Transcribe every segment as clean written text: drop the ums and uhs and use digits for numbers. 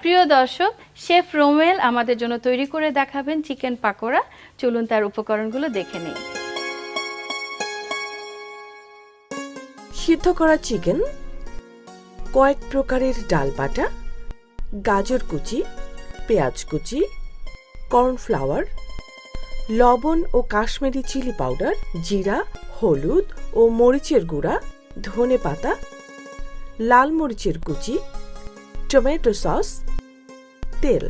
প্রিয় দর্শক, chef Rommel আমাদের জন্য তৈরি করে দেখাবেন চিকেন পাকোড়া। চলুন তার উপকরণগুলো দেখে নেই। সিদ্ধ করা চিকেন, কয়েক প্রকারের ডাল বাটা, গাজর কুচি, পেঁয়াজ কুচি, কর্নফ্লাওয়ার, লবণ ও কাশ্মীরি চিলি পাউডার, জিরা, হলুদ ও মরিচের গুঁড়া, ধনেপাতা, লাল মরিচের কুচি, টমেটো সস, তেল।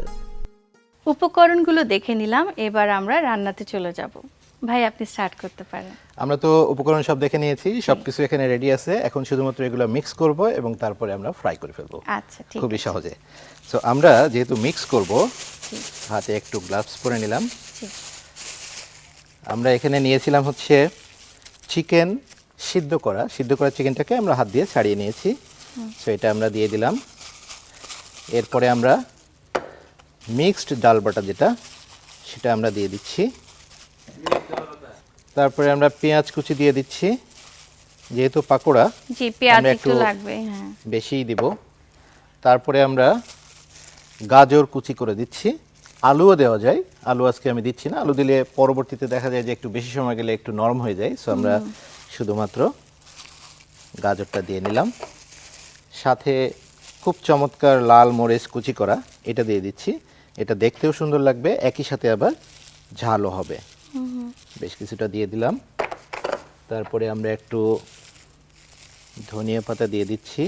উপকরণগুলো দেখে নিলাম, এবার আমরা রান্নাতে চলে যাব। ভাই, আপনি স্টার্ট করতে পারেন। আমরা তো উপকরণ সব দেখে নিয়েছি, সবকিছু এখানে রেডি আছে। এখন শুধুমাত্র এগুলো মিক্স করব এবং তারপরে আমরা ফ্রাই করে ফেলবো। আচ্ছা, ঠিক খুবই আছে। সহজে। সো আমরা যেহেতু মিক্স করব, হাতে একটু গ্লাভস পরে নিলাম। আমরা এখানে নিয়েছিলাম হচ্ছে চিকেন সিদ্ধ করা চিকেনটাকে আমরা হাত দিয়ে ছাড়িয়ে নিয়েছি। সো এটা আমরা দিয়ে দিলাম। এরপরে আমরা মিক্সড ডাল বাটা সেটা আমরা দিয়ে দিচ্ছি। তারপরে আমরা পেঁয়াজ কুচি দিয়ে দিচ্ছি। যেহেতু পাকোড়া, জি, পেঁয়াজ আমরা একটু লাগবে, হ্যাঁ। বেশিই দিব। তারপরে আমরা গাজর কুচি করে দিচ্ছি। আলুও দেওয়া যায়, আলু আজকে আমি দিচ্ছি না। আলু দিলে পরবর্তীতে দেখা যায় যে একটু বেশি সময় গেলে একটু নরম হয়ে যায়। সো আমরা শুধুমাত্র গাজরটা দিয়ে নিলাম। সাথে খুব চমৎকার লাল মরিচ কুচি করা, এটা দিয়ে দিচ্ছি। এটা দেখতেও সুন্দর লাগবে, একই সাথে আবার ঝালও হবে। বেশ কিছুটা দিয়ে দিলাম। তারপরে আমরা একটু ধনিয়া পাতা দিয়ে দিচ্ছি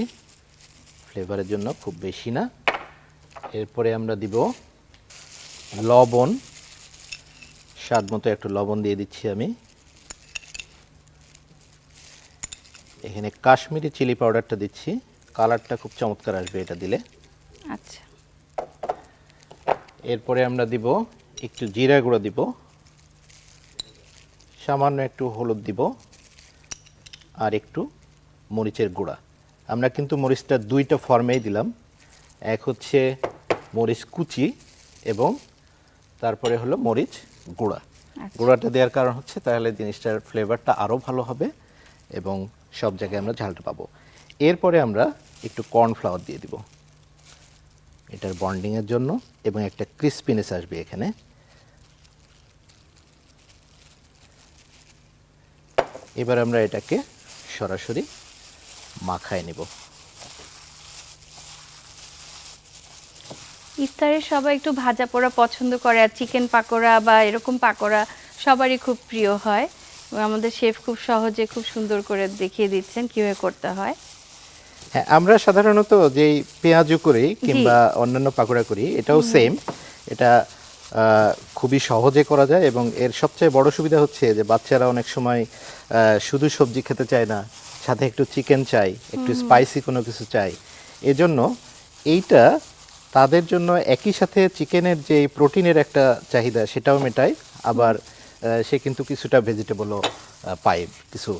ফ্লেভারের জন্য, খুব বেশি না। এরপরে আমরা দিব লবণ, স্বাদ মতো একটু লবণ দিয়ে দিচ্ছি আমি। এখানে কাশ্মীরি চিলি পাউডারটা দিচ্ছি, কালারটা খুব চমৎকার আসবে এটা দিলে। আচ্ছা। এরপরে আমরা দিব একটু জিরা গুঁড়ো দিব, সামান্য একটু হলুদ দিব, আর একটু মরিচের গুঁড়া। আমরা কিন্তু মরিচটা দুইটা ফর্মেই দিলাম, এক হচ্ছে মরিচ কুচি এবং তারপরে হলো মরিচ গুঁড়া। গুঁড়াটা দেওয়ার কারণ হচ্ছে তাহলে জিনিসটার ফ্লেভারটা আরও ভালো হবে এবং সব জায়গায় আমরা ঝালটা পাবো। এরপরে আমরা একটু কর্নফ্লাওয়ার দিয়ে দিব এটার বন্ডিংয়ের জন্য এবং একটা ক্রিস্পিনেস আসবে এখানে। এবার আমরা এটাকে সরাসরি মাখায় নেব। ইফতারে সবাই একটু ভাজা পোড়া পছন্দ করে, আর চিকেন পাকোড়া বা এরকম পাকোড়া সবারই খুব প্রিয় হয়। আমাদের শেফ খুব সহজে খুব সুন্দর করে দেখিয়ে দিচ্ছেন কিভাবে করতে হয়। হ্যাঁ, আমরা সাধারণত যেই পেঁয়াজু করি কিংবা অন্যান্য পাকোড়া করি, এটাও সেম। এটা খুবই সহজে করা যায় এবং এর সবচেয়ে বড় সুবিধা হচ্ছে যে বাচ্চারা অনেক সময় শুধু সবজি খেতে চায় না, সাথে একটু চিকেন চাই, একটু স্পাইসি কোনো কিছু চাই। এজন্য এইটা তাদের জন্য একই সাথে চিকেনের যে প্রোটিনের একটা চাহিদা সেটাও মেটায়, আবার সে কিন্তু কিছুটা ভেজিটেবলও পায় কিছু।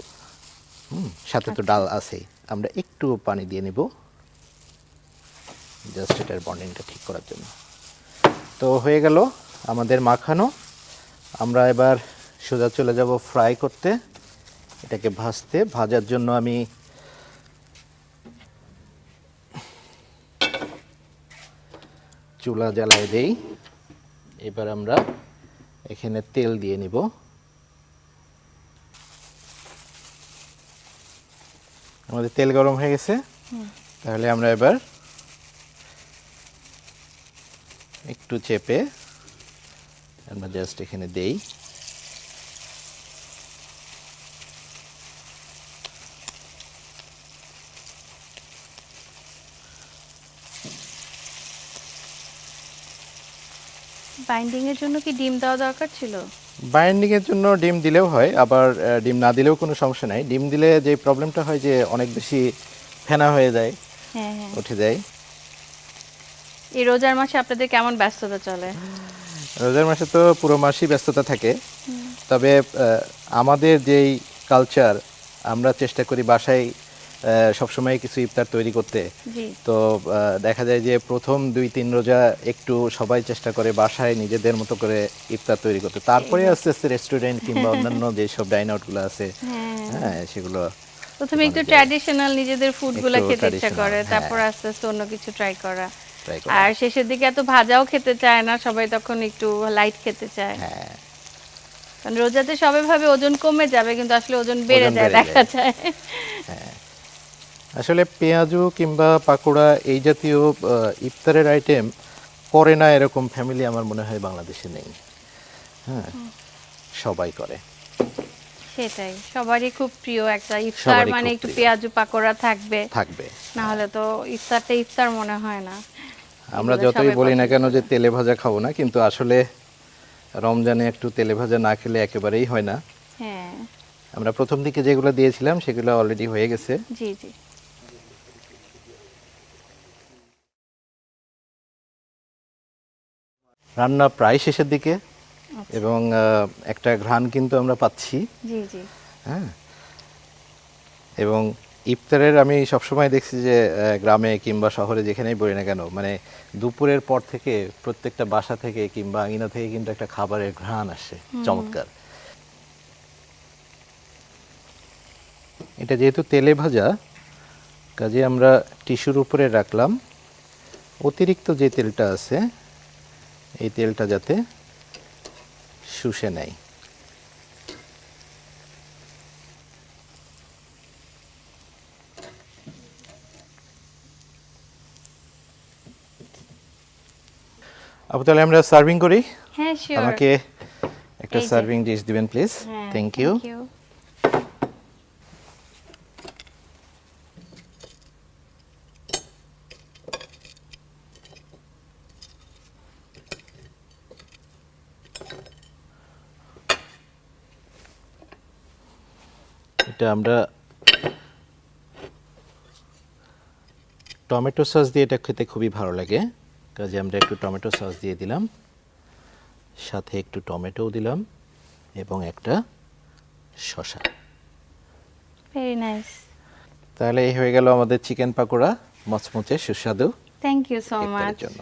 সাথে তো ডাল আছেই। আমরা একটু পানি দিয়ে নিব জাস্ট এটার বন্ডিংটা ঠিক করার জন্য। তো হয়ে গেল আমাদের মাখানো। আমরা এবার সোজা চলে যাব ফ্রাই করতে, এটাকে ভাজার জন্য আমি চুলা জ্বালায় দেই। এবার আমরা এখানে তেল দিয়ে নিব। আমাদের তেল গরম হয়ে গেছে, তাহলে আমরা এবার একটু চেপে আমরা জাস্ট এখানে দেই। বাইন্ডিং এর জন্য কি ডিম দেওয়া দরকার ছিল? বাইন্ডিং এর জন্য ডিম দিলেও হয়, আবার ডিম না দিলেও কোনো সমস্যা নাই। ডিম দিলে যে প্রবলেমটা হয় যে অনেক বেশি ফেনা হয়ে যায়, হ্যাঁ হ্যাঁ। উঠে যায়। এই রোজার মাসে আপনাদের কেমন ব্যস্ততা চলে? রোজার মাসে তো পুরো মাসই ব্যস্ততা থাকে, তবে আমাদের যেই কালচার, আমরা চেষ্টা করি বাসায় সবসময় কিছু ইফতার তৈরি করতে। তো দেখা যায় যে প্রথম 2-3 রোজা একটু সবাই চেষ্টা করে বাসায় নিজেদের মতো করে ইফতার তৈরি করতে, তারপরে আস্তে আস্তে রেস্টুরেন্ট কিংবা অন্যান্য যেসব ডাইন আউটগুলো আছে, হ্যাঁ, সেগুলো প্রথমে একটু ট্র্যাডিশনাল নিজেদের ফুডগুলো একটু খেতে ইচ্ছা traditional, করে, হ্যাঁ। তারপর আস্তে আস্তে অন্য কিছু ট্রাই করা। ট্রাই করা। আর শেষের দিকে এত ভাজাও খেতে চায় না, সবাই তখন একটু লাইট খেতে চায়। হ্যাঁ, কারণ রোজাতে সবাই ভাবে ওজন কমে যাবে, কিন্তু আসলে ওজন বেড়ে ওজন যায় বেড়ে দেখা যায়। যায়। আসলে পেঁয়াজু কিংবা পাকোড়া এই জাতীয় ইফতারের আইটেম করে না এরকম ফ্যামিলি আমার মনে হয় বাংলাদেশে নেই। হ্যাঁ, সবাই করে। সেটাই, সবারই খুব প্রিয় একটা ইফতার, সবারই মানে খুব একটু প্রিয়। পেঁয়াজু পাকোড়া থাকবে, থাকবে। না হলে তো ইফতারটা ইফতার মনে হয় না। আমরা এগুলো যতই সবাই বলি না পছন্দ কেন করে। যে তেলে ভাজা খাবো না, কিন্তু আসলে রমজানে একটু তেলে ভাজা না খেলে একেবারেই হয় না। হ্যাঁ, আমরা প্রথম দিকে যেগুলো দিয়েছিলাম সেগুলো অলরেডি হয়ে গেছে। জি জি। রান্না প্রায় শেষের দিকে আচ্ছা। এবং একটা ঘ্রাণ কিন্তু আমরা পাচ্ছি। জি জি। হ্যাঁ, এবং ইফতারের আমি সবসময় দেখছি যে গ্রামে কিংবা শহরে যেখানেই বলি না কেন, মানে দুপুরের পর থেকে প্রত্যেকটা বাসা থেকে কিংবা আঙিনা থেকে কিন্তু একটা খাবারের ঘ্রাণ আসে, চমৎকার। এটা যেহেতু তেলে ভাজা, কাজে আমরা টিস্যুর উপরে রাখলাম। অতিরিক্ত যে তেলটা আছে এই তেলটা যাতে শুষে নেয়। আপু তাহলে আমরা সার্ভিং করি। হ্যাঁ, শিওর। আমাকে একটা এই যে। সার্ভিং ডিশ দিবেন প্লিজ। হ্যাঁ, থ্যাংক ইউ। thank you। এটা আমরা টমেটো সস দিয়ে এটা খেতে খুবই ভালো লাগে, কাজে আমরা একটু টমেটো সস দিয়ে দিলাম, সাথে একটু টমেটোও দিলাম এবং একটা শসা। Very nice. তাহলে এই হয়ে গেল আমাদের চিকেন পাকোড়া, মচমচে সুস্বাদু থ্যাংক ইউ সো ইফতারের মাচ। জন্য।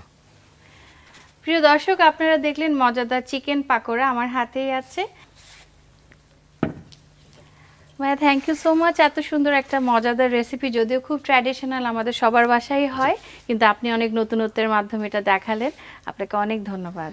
প্রিয় দর্শক, আপনারা দেখলেন মজাদার চিকেন পাকোড়া, আমার হাতেই আছে। ভাইয়া থ্যাংক ইউ সো মাচ, এত সুন্দর একটা মজাদার রেসিপি, যদিও খুব ট্র্যাডিশনাল, আমাদের সবার বাসায় হয়, কিন্তু আপনি অনেক নতুনত্বের মাধ্যমে এটা দেখালেন। আপনাকে অনেক ধন্যবাদ।